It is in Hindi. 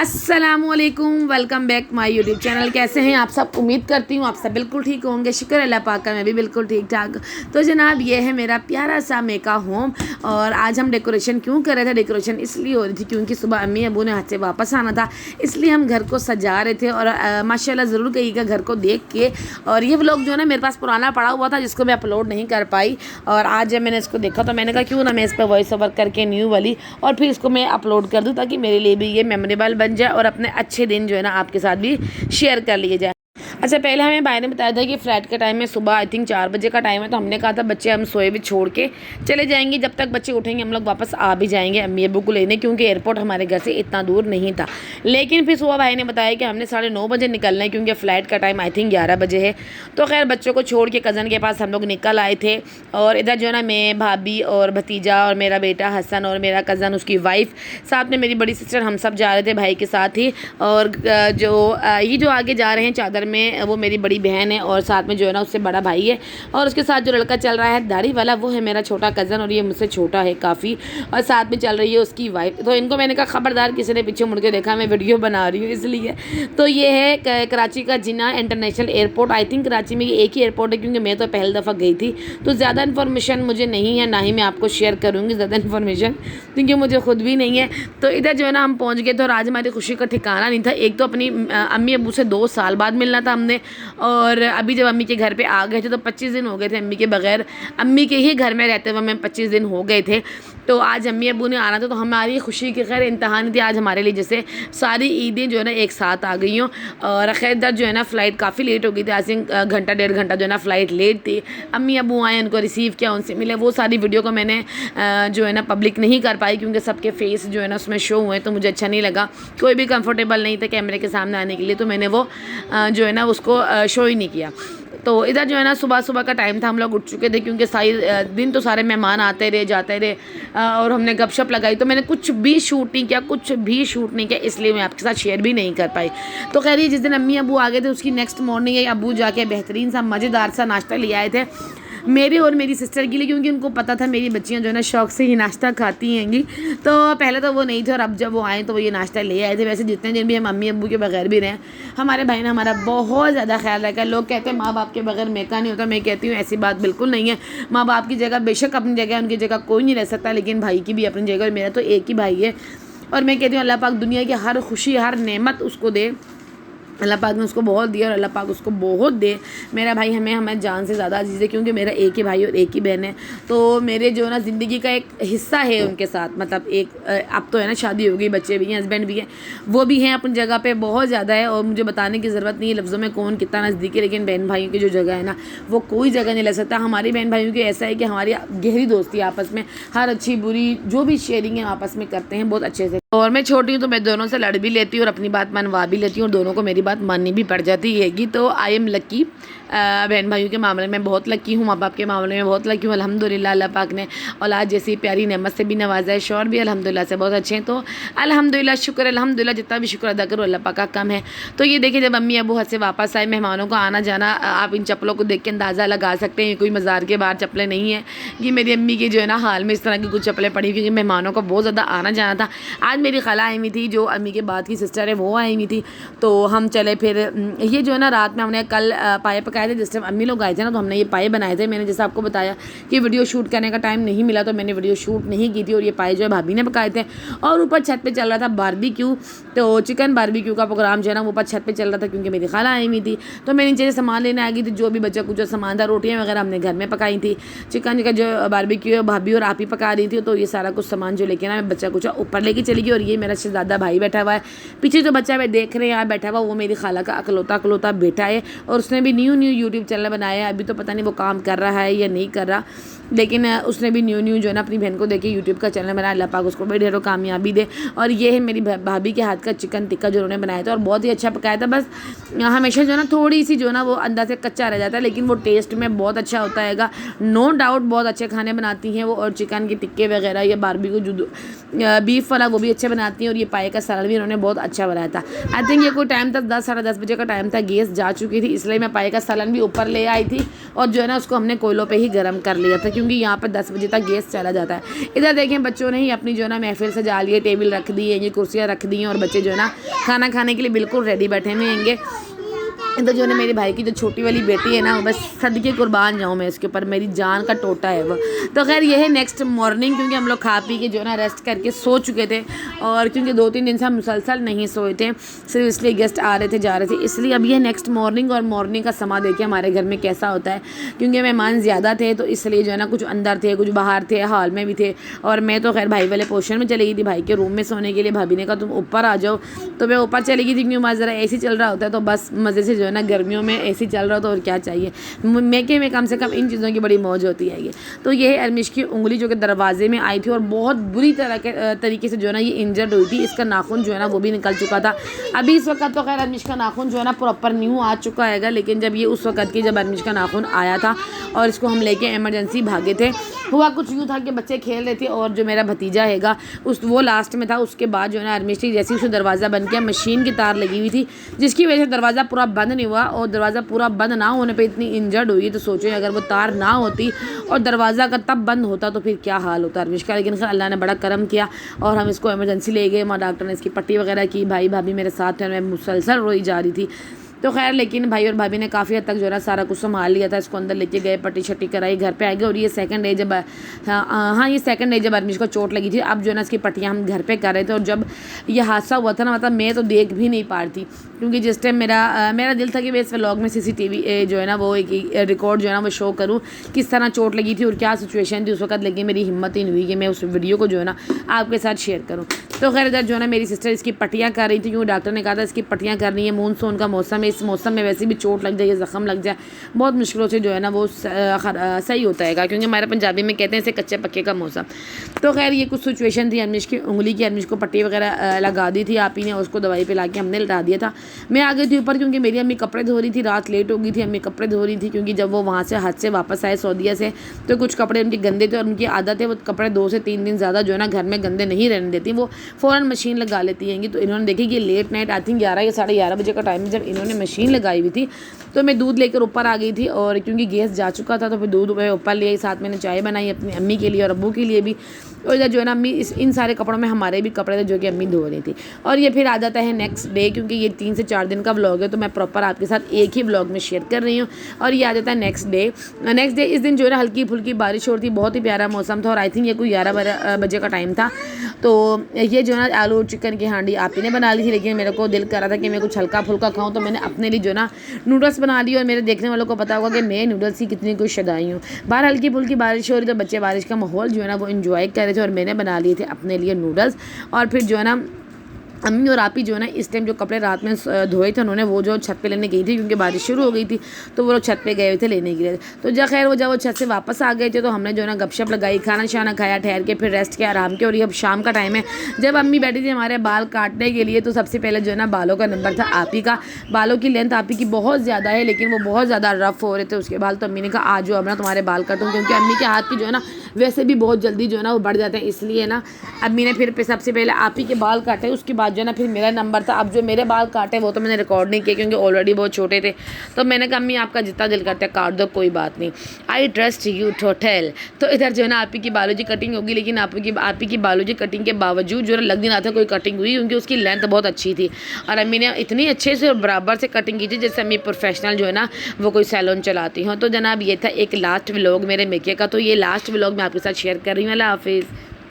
अस्सलामुअलैकुम, welcome back my YouTube channel. कैसे हैं आप सब? उम्मीद करती हूँ आप सब बिल्कुल ठीक होंगे। शुक्र अल्लाह पाक का, मैं भी बिल्कुल ठीक ठाक। तो जनाब ये है मेरा प्यारा सा मेका होम। और आज हम डेकोरेशन क्यों कर रहे थे? डेकोरेशन इसलिए हो रही थी क्योंकि सुबह अम्मी अबू ने हाथ से वापस आना था, इसलिए हम घर को सजा रहे थे। और माशाल्लाह ज़रूर कहिएगा घर को देख के। और ये व्लॉग जो है ना मेरे पास पुराना पड़ा हुआ था जिसको मैं अपलोड नहीं कर पाई, और आज जब मैंने इसको देखा तो मैंने कहा क्यों ना मैं इस पर वॉइस ओवर करके न्यू वाली और फिर इसको मैं अपलोड कर दूँ, ताकि मेरे लिए भी ये मेमोरेबल बन जाए और अपने अच्छे दिन जो है ना आपके साथ भी शेयर कर लिए जाए। अच्छा, पहले हमें भाई ने बताया था कि फ़्लाइट का टाइम है सुबह, आई थिंक 4 बजे का टाइम है। तो हमने कहा था बच्चे हम सोए भी छोड़ के चले जाएंगे, जब तक बच्चे उठेंगे हम लोग वापस आ भी जाएंगे अम्मी अब्बू को लेने, क्योंकि एयरपोर्ट हमारे घर से इतना दूर नहीं था। लेकिन फिर सुबह भाई ने बताया कि हमने 9:30 बजे निकलना है, क्योंकि फ़्लाइट का टाइम आई थिंक 11 बजे है। तो खैर बच्चों को छोड़ के कज़न के पास हम लोग निकल आए थे। और इधर जो है ना मैं, भाभी और भतीजा और मेरा बेटा हसन और मेरा कज़न, उसकी वाइफ, साथ में मेरी बड़ी सिस्टर, हम सब जा रहे थे भाई के साथ ही। और ये जो आगे जा रहे हैं चादर में, वो मेरी बड़ी बहन है, और साथ में जो है ना उससे बड़ा भाई है, और उसके साथ जो लड़का चल रहा है दाढ़ी वाला, वो है मेरा छोटा कज़न, और ये मुझसे छोटा है काफ़ी, और साथ में चल रही है उसकी वाइफ। तो इनको मैंने कहा खबरदार किसी ने पीछे मुड़ के देखा, मैं वीडियो बना रही हूँ इसलिए। तो ये है कराची का Jinnah international airport. I think Karachi में एक ही एयरपोर्ट है, क्योंकि मैं तो पहली दफ़ा गई थी, तो ज़्यादा इन्फॉर्मेशन मुझे नहीं है, ना ही मैं आपको शेयर करूँगी ज़्यादा इन्फॉर्मेशन, क्योंकि मुझे खुद भी नहीं है। तो इधर जो है ना हम पहुँच गए थे, और आज हमारी खुशी का ठिकाना नहीं था। एक तो अपनी अम्मी अब्बू से 2 साल बाद मिलना था हमने, और अभी जब अम्मी के घर पे आ गए थे तो 25 दिन हो गए थे अम्मी के बगैर, अम्मी के ही घर में रहते हुए हमें 25 दिन हो गए थे। तो आज अम्मी अब्बू ने आना था, तो हमारी खुशी की खैर इंतहा नहीं थी आज हमारे लिए, जैसे सारी ईदें जो है ना एक साथ आ गई हों। और खैर इधर जो है ना फ़्लाइट काफ़ी लेट हो गई थी, आई थिंक घंटा 1.5 घंटा जो है ना फ़्लाइट लेट थी। अम्मी अब्बू आए, उनको रिसीव किया, उनसे मिले, वो सारी वीडियो को मैंने जो है ना पब्लिक नहीं कर पाई, क्योंकि सबके फेस जो है ना उसमें शो हुए, तो मुझे अच्छा नहीं लगा। कोई भी कंफर्टेबल नहीं था कैमरे के सामने आने के लिए, तो मैंने वो जो है ना उसको शो ही नहीं किया। तो इधर जो है ना सुबह सुबह का टाइम था, हम लोग उठ चुके थे, क्योंकि सारी दिन तो सारे मेहमान आते रहे जाते रहे, और हमने गपशप लगाई, तो मैंने कुछ भी शूट नहीं किया, इसलिए मैं आपके साथ शेयर भी नहीं कर पाई। तो खैर जिस दिन अम्मी अबू आ गए थे उसकी नेक्स्ट मॉर्निंग अबू जाके बेहतरीन सा मज़ेदार सा नाश्ता ले आए थे मेरे और मेरी सिस्टर के लिए, क्योंकि उनको पता था मेरी बच्चियां जो है ना शौक़ से ही नाश्ता खाती हैंगी। तो पहले तो वो नहीं थे, और अब जब वो आए तो वो ये नाश्ता ले आए थे। वैसे जितने दिन भी हम अम्मी अब्बू के बगैर भी रहे, हमारे भाई ने हमारा बहुत ज़्यादा ख्याल रखा है। लोग कहते हैं माँ बाप के बगैर मेका नहीं होता, मैं कहती हूँ ऐसी बात बिल्कुल नहीं है। माँ बाप की जगह बेशक अपनी जगह, उनकी जगह कोई नहीं रह सकता, लेकिन भाई की भी अपनी जगह, और मेरा तो एक ही भाई है। और मैं कहती हूँ अल्लाह पाक दुनिया की हर खुशी हर नेमत उसको दे। अल्लाह पाक ने उसको बहुत दिया और अल्लाह पाक उसको बहुत दे। मेरा भाई हमें जान से ज़्यादा अजीज़ है, क्योंकि मेरा एक ही भाई और एक ही बहन है। तो मेरे जो ना ज़िंदगी का एक हिस्सा है उनके साथ, मतलब एक अब तो है ना शादी हो गई, बच्चे भी हैं, हस्बैंड भी हैं, वो भी हैं अपनी जगह पे बहुत ज़्यादा है। और मुझे बताने की ज़रूरत नहीं है लफ्ज़ों में कौन कितना नज़दीक है, लेकिन बहन भाइयों की जो जगह है ना वो कोई जगह नहीं ले सकता। हमारी बहन भाइयों की ऐसा है कि हमारी गहरी दोस्ती आपस में, हर अच्छी बुरी जो भी शेयरिंग है आपस में करते हैं बहुत अच्छे से। और मैं छोटी हूँ तो मैं दोनों से लड़ भी लेती हूँ और अपनी बात मनवा भी लेती हूँ, और दोनों को मेरी बात माननी भी पड़ जाती हैगी। तो आई एम लक्की, बहन भाइयों के मामले में बहुत लक्की हूँ, माँ बाप के मामले में बहुत लक्की हूँ। अल्हम्दुलिल्लाह अल्लाह पाक ने औलाद जैसी प्यारी नेमत से भी नवाजा है, शौहर भी अल्हम्दुलिल्लाह से बहुत अच्छे हैं। तो अल्हम्दुलिल्लाह शुक्र, अल्हम्दुलिल्लाह जितना भी शुक्र अदा करो अल्लाह पाक का कम है। तो ये देखिए जब अम्मी अबू हद से वापस आए, मेहमानों का आना जाना, आप इन चप्पलों को देख के अंदाज़ा लगा सकते हैं, कोई मज़ार के बाहर चप्पलें नहीं है। ये मेरी अम्मी की जो है ना हाल में इस तरह की कुछ चप्पलें पड़ी, क्योंकि मेहमानों का बहुत ज़्यादा आना जाना था। आज मेरी खाला आई हुई थी, जो अम्मी के बाद की सिस्टर है वो आई हुई थी। तो हम चले फिर, ये जो है ना रात में हमने कल पाए पकाए थे, जिस टाइम अम्मी लोग आए थे ना, तो हमने ये पाए बनाए थे। मैंने जैसा आपको बताया कि वीडियो शूट करने का टाइम नहीं मिला, तो मैंने वीडियो शूट नहीं की थी, और ये पाए जो है भाभी ने पकाए थे। और ऊपर छत पे चल रहा था बारबेक्यू, तो चिकन बारबेक्यू का प्रोग्राम जो है ना वो ऊपर छत पे चल रहा था, क्योंकि मेरी खाला आई हुई थी। तो मैं नीचे से सामान लेने आ गई थी, जो भी बच्चा कुछ सामान था, रोटियाँ वगैरह हमने घर में पकाई थी। चिकन का जो बारबेक्यू है भाभी और आप ही पका रही थी, तो ये सारा कुछ सामान जो लेके ना मैं बच्चा कुछ ऊपर लेके चली गई। और ये मेरा शहजादा भाई बैठा हुआ है, पीछे जो बच्चा देख रहे हैं यहाँ बैठा हुआ, वो मेरी खाला का अकलौता बेटा है, और उसने भी न्यू यूट्यूब चैनल बनाया है। अभी तो पता नहीं वो काम कर रहा है या नहीं कर रहा, लेकिन उसने भी न्यू जो है ना अपनी बहन को देखे यूट्यूब का चैनल बनाया। अल्लाह पाक उसको बड़ी ढेरों कामयाबी दे। और ये है मेरी भाभी के हाथ का चिकन टिक्का जो उन्होंने बनाया था, और बहुत ही अच्छा पकाया था। बस हमेशा जो है ना थोड़ी सी जो है ना वो अंदर से कच्चा रह जाता है, लेकिन वो टेस्ट में बहुत अच्छा होता है। नो डाउट बहुत अच्छे खाने बनाती हैं वो, और चिकन के टिक्के वगैरह या बारबेक्यू जो बीफ वाला वो भी अच्छे बनाती हैं। और ये पाए का सलाद भी उन्होंने बहुत अच्छा बनाया था। आई थिंक ये कोई टाइम था 10 साढ़े 10 बजे का टाइम था, गैस जा चुकी थी, इसलिए मैं पाए का सालन भी ऊपर ले आई थी, और जो है ना उसको हमने कोयलों पे ही गर्म कर लिया था, क्योंकि यहाँ पर 10 बजे तक गैस चला जाता है। इधर देखें बच्चों ने ही अपनी जो है ना महफिल सजा ली है, टेबल रख दी है, ये कुर्सियाँ रख दी हैं और बच्चे जो है ना खाना खाने के लिए बिल्कुल रेडी बैठे हुए होंगे। तो जो है ना मेरे भाई की जो छोटी वाली बेटी है ना, वो बस सदके कुर्बान जाऊँ मैं इसके ऊपर, मेरी जान का टोटा है वो। तो खैर ये है नेक्स्ट मॉर्निंग, क्योंकि हम लोग खा पी के जो है ना रेस्ट करके सो चुके थे, और क्योंकि 2-3 दिन से हम मुसलसल नहीं सोए थे, सिर्फ इसलिए गेस्ट आ रहे थे जा रहे थे, इसलिए अब ये नेक्स्ट मॉर्निंग। और मॉर्निंग का समा देखिए हमारे घर में कैसा होता है, क्योंकि मेहमान ज़्यादा थे तो इसलिए जो है ना कुछ अंदर थे, कुछ बाहर थे, हॉल में भी थे, और मैं तो खैर भाई वाले पोर्शन में चली गई थी, भाई के रूम में सोने के लिए। भाभी ने कहा तुम ऊपर आ जाओ, तो मैं ऊपर चली गई थी, क्योंकि वहाँ ज़रा एसी चल रहा होता है, तो बस मज़े से जो है ना गर्मियों में एसी चल रहा हो तो और क्या चाहिए, मेके में कम से कम इन चीज़ों की बड़ी मौज होती है ये। तो ये है अरमिश की उंगली जो कि दरवाजे में आई थी और बहुत बुरी तरीके से जो है ना ये इंजर्ड हुई थी। इसका नाखून जो है ना वो भी निकल चुका था। अभी इस वक्त तो खैर अरमिश का नाखून जो है ना प्रॉपर न्यू आ चुका है, लेकिन जब ये उस वक्त की जब अरमिश का नाखून आया था और इसको हम लेके इमरजेंसी भागे थे, हुआ कुछ यूँ था कि बच्चे खेल रहे थे और जो मेरा भतीजा हैगा वो लास्ट में था। उसके बाद जो है ना अरमिश थी जैसे उसे दरवाज़ा बंद किया, मशीन की तार लगी हुई थी जिसकी वजह से दरवाज़ा पूरा बंद नहीं हुआ, और दरवाज़ा पूरा बंद ना होने पे इतनी इंजर्ड हुई। तो सोचो अगर वो तार ना होती और दरवाज़ा अगर तब बंद होता तो फिर क्या हाल होता अरमिश का। लेकिन अल्लाह ने बड़ा करम किया और हम इसको इमरजेंसी ले गए, वहाँ डॉक्टर ने इसकी पट्टी वगैरह की, भाई भाभी मेरे साथ थे, मैं मुसलसल रोई जा रही थी। तो खैर लेकिन भाई और भाभी ने काफ़ी हद तक जो है ना सारा कुछ संभाल लिया था। इसको अंदर लेके गए, पट्टी शट्टी कराई, घर पे आ गए। और ये सेकंड डे जब ये सेकंड डे जब अरमिश को चोट लगी थी, अब जो है ना इसकी पट्टियाँ हम घर पे कर रहे थे। और जब ये हादसा हुआ था ना, मतलब मैं तो देख भी नहीं पा रही थी, क्योंकि जिस टाइम मेरा दिल था कि मैं इस व्लॉग में CCTV जो है ना वो एक रिकॉर्ड जो है ना वो शो करूँ किस तरह चोट लगी थी और क्या सिचुएशन थी उस वक्त, लेकिन मेरी हिम्मत ही नहीं हुई कि मैं उस वीडियो को जो है ना आपके साथ शेयर करूँ। तो खैर इधर जो है ना मेरी सिस्टर इसकी पट्टियाँ कर रही थी, क्योंकि डॉक्टर ने कहा था इसकी पट्टियाँ करनी है, मानसून का मौसम है, इस मौसम में वैसे भी चोट लग जाए, ज़ख्म लग जाए, बहुत मुश्किलों से जो है ना वो सही होता है, क्योंकि हमारे पंजाबी में कहते हैं इसे कच्चे पक्के का मौसम। तो खैर ये कुछ सिचुएशन थी अरमिश की उंगली की। अरमिश को पट्टी वगैरह लगा दी थी आप ही ने, उसको दवाई पिला के हमने लटा दिया था। मैं आ गई थी ऊपर, क्योंकि मेरी अम्मी कपड़े धो रही थी, रात लेट हो गई थी, अम्मी कपड़े धो रही थी, क्योंकि जब वो वहाँ से हज से वापस आए सऊदीया से, तो कुछ कपड़े उनके गंदे थे और उनकी आदत है वो कपड़े 2 से 3 दिन ज़्यादा जो है ना घर में गंदे नहीं रहने देती, वो फ़ौरन मशीन लगा लेती हैं। तो इन्होंने देखी कि लेट नाइट आई थिंक 11 या 11:30 बजे का टाइम जब इन्होंने मशीन लगाई हुई थी, तो मैं दूध लेकर ऊपर आ गई थी, और क्योंकि गैस जा चुका था तो फिर दूध ऊपर ले आई, साथ मैंने चाय बनाई अपनी अम्मी के लिए और अब्बू के लिए भी। और इधर जो है ना अम्मी इन सारे कपड़ों में हमारे भी कपड़े थे जो कि अम्मी धो रही थी। और ये फिर आ जाता है नेक्स्ट डे, क्योंकि ये 3 से 4 दिन का व्लॉग है, तो मैं प्रॉपर आपके साथ एक ही व्लॉग में शेयर कर रही हूँ। और ये आ जाता है नेक्स्ट डे। इस दिन जो है ना हल्की फुल्की बारिश हो रही थी, बहुत ही प्यारा मौसम था, और आई थिंक ये कोई 11 बजे का टाइम था। तो ये जो है ना आलू चिकन की हांडी आप ही ने बना ली थी, लेकिन मेरे को दिल कर रहा था कि मैं कुछ हल्का फुल्का खाऊँ, तो मैंने अपने लिए जो है ना नूडल्स बना ली। और मेरे देखने वालों को पता होगा कि मैं नूडल्स की कितनी कुछ शदाई हूँ। बाहर हल्की फुल्की बारिश हो रही, तो बच्चे बारिश का माहौल जो है ना वो इन्जॉय कर रहे थे, और मैंने बना लिए थे अपने लिए नूडल्स। और फिर जो है ना अम्मी और आप ही जो है ना इस टाइम जो कपड़े रात में धोए थे उन्होंने वो जो छत पे लेने गई थी, क्योंकि बारिश शुरू हो गई थी, तो वो लोग छत पे गए हुए थे लेने के लिए। तो खैर जब वो छत से वापस आ गए थे, तो हमने जो है ना गपशप लगाई, खाना शाना खाया, ठहर के फिर रेस्ट किया, आराम किया। और ये अब शाम का टाइम है, जब अम्मी बैठी थी हमारे बाल काटने के लिए, तो सबसे पहले जो है ना बालों का नंबर था आप ही का। बालों की लेंथ आप ही की बहुत ज़्यादा है, लेकिन वो बहुत ज़्यादा रफ हो रहे थे उसके बाल, तो अम्मी ने कहा आज जो अब ना तुम्हारे बाल काटूँ, क्योंकि अम्मी के हाथ की जो है ना वैसे भी बहुत जल्दी जो है ना वो बढ़ जाते हैं, इसलिए ना अम्मी ने फिर सबसे पहले आप ही के बाल काटे, उसके बाद जो है ना फिर मेरा नंबर था। अब जो मेरे बाल काटे वो तो मैंने रिकॉर्ड नहीं किया, क्योंकि ऑलरेडी बहुत छोटे थे, तो मैंने कहा अम्मी आपका जितना दिल करता है काट दो, कोई बात नहीं, आई ट्रस्ट यू टोटल। तो इधर जो है ना आप ही की बालों की कटिंग होगी, लेकिन आप ही की बालों की कटिंग के बावजूद जो है लग नहीं रहा था कोई कटिंग हुई, क्योंकि उसकी लेंथ बहुत अच्छी थी, और अम्मी ने इतनी अच्छे से और बराबर से कटिंग की थी जैसे अम्मी प्रोफेशनल जो है ना वो कोई सैलून चलाती हूँ। तो जनाब ये था एक लास्ट व्लॉग मेरे मेके का, तो ये लास्ट व्लॉग मैं आपके साथ शेयर कर रही हूँ। अल्लाह हाफिज़।